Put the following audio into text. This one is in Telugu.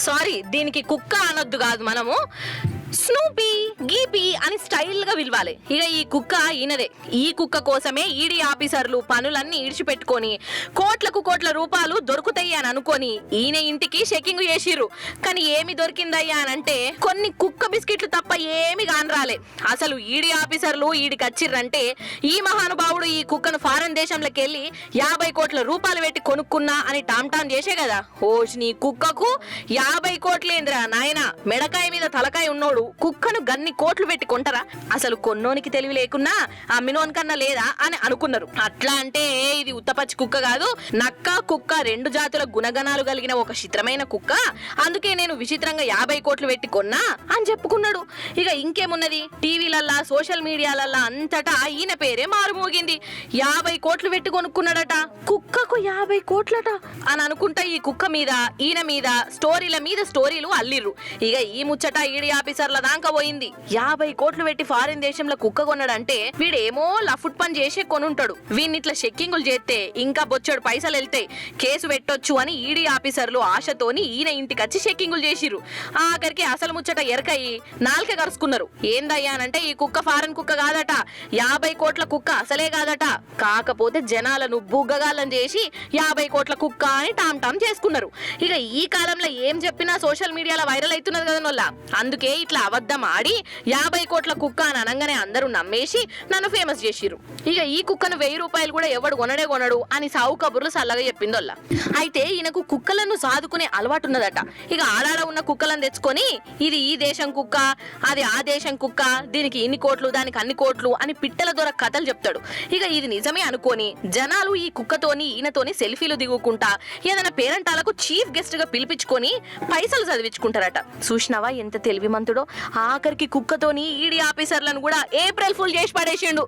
సారీ, దీనికి కుక్క అనొద్దు కాదు, మనము స్నూపీ గీపీ అని స్టైల్ గా పిలవాలి. ఇక ఈ కుక్క ఈయనదే. ఈ కుక్క కోసమే ఈడీ ఆఫీసర్లు పనులన్నీ ఈడ్చిపెట్టుకొని కోట్ల రూపాయలు దొరుకుతాయి అని అనుకొని ఈయన ఇంటికి చెకింగ్ చేసిర్రు. కానీ ఏమి దొరికిందయ్యా అని అంటే కొన్ని కుక్క బిస్కెట్లు తప్ప ఏమి కానరాలే. అసలు ఈడీ ఆఫీసర్లు ఈడికి వచ్చిర్రంటే ఈ మహానుభావుడు ఈ కుక్కను ఫారెన్ దేశంలోకి వెళ్ళి 50 కోట్ల రూపాయలు పెట్టి కొనుక్కున్నా అని టామ్ చేసే కదా. ఓష్, నీ కుక్కకు 50 కోట్లేంద్రా నాయన, మెడకాయ మీద తలకాయ ఉన్నోడు కుక్కను గన్ని కోట్లు పెట్టి కొంటారా? అసలు కొన్నోనికి తెలివి లేకున్నా అమ్మినోని కన్నా లేదా అని అనుకున్నారు. అట్లా అంటే ఇది ఉత్తపచ్చి కుక్క కాదు, నక్క కుక్క 2 జాతుల గుణగణాలు కలిగిన ఒక చిత్రమైన కుక్క. అందుకే నేను విచిత్రంగా 50 కోట్లు పెట్టి కొన్నా అని చెప్పుకున్నాడు. ఇక ఇంకేమున్నది, టీవీలల్లా సోషల్ మీడియాలల్లా అంతటా ఈయన పేరే మారుమోగింది. 50 కోట్లు పెట్టి కొనుక్కున్నాడట, కుక్కకు 50 కోట్లట అని అనుకుంటా ఈ కుక్క మీద ఈయన మీద స్టోరీల మీద స్టోరీలు అల్లిర్రు. ఇక ఈ ముచ్చట ఈడీ ఆఫీసర్ల దాకా పోయింది. 50 కోట్లు పెట్టి ఫారిన్ దేశంలో కుక్క కొన్నాడంటే వీడేమో లఫుట్ పని చేసే కొనుంటాడు. వీడిని ఇట్లా చెక్కింగులు చేస్తే ఇంకా బొచ్చాడు పైసలు వెళ్తాయి, కేసు పెట్టొచ్చు అని ఈడీ ఆఫీసర్లు ఆశతోని ఈయన ఇంటికి వచ్చి చెక్కింగులు చేసిర్రు. ఆఖరికి అసలు ముచ్చట ఎరకయి నాలుక కరుచుకున్నారు. ఏందయ్యా అంటే ఈ కుక్క ఫారెన్ కుక్క కాదట, 50 కోట్ల కుక్క అసలే కాదట. కాకపోతే జనాలను బుగ్గగాళ్ళని చేసి 50 కోట్ల కుక్క అని టామ్ చేసుకున్నారు. ఇక ఈ కాలంలో ఏం చెప్పినా సోషల్ మీడియాలో వైరల్ అవుతున్నది కదా నొల్ల. అందుకే ఇట్లా అబద్ధం ఆడి 50 కోట్ల కుక్క అని అనగానే అందరూ నమ్మేసి నన్ను ఫేమస్ చేసిర్రు. ఇక ఈ కుక్కను 1000 రూపాయలు కూడా ఎవడు కొనడు అని సావు కబుర్లు సల్లగా చెప్పిందోళ్ళ. అయితే ఈయనకు కుక్కలను సాదుకునే అలవాటు ఉన్నదట. ఇక ఆడాడ ఉన్న కుక్కలను తెచ్చుకొని ఇది ఈ దేశం కుక్క, అది ఆ దేశం కుక్క, దీనికి ఇన్ని కోట్లు దానికి అన్ని కోట్లు అని పిట్టల దొర కథలు చెప్తాడు. ఇక ఇది నిజమే అనుకొని జనాలు ఈ కుక్కతోని ఈయనతోని సెల్ఫీలు దిగుకుంటా ఏదైనా పేరెంటాలకు చీఫ్ గెస్ట్ గా పిలిపించుకొని పైసలు చదివించుకుంటారట. చూసినావా ఎంత తెలివిమంతుడో, ఆఖరికి కుక్కతోని ఈడీ ఆఫీసర్లను కూడా ఏప్రిల్ ఫుల్ చేసి పడేసిండు.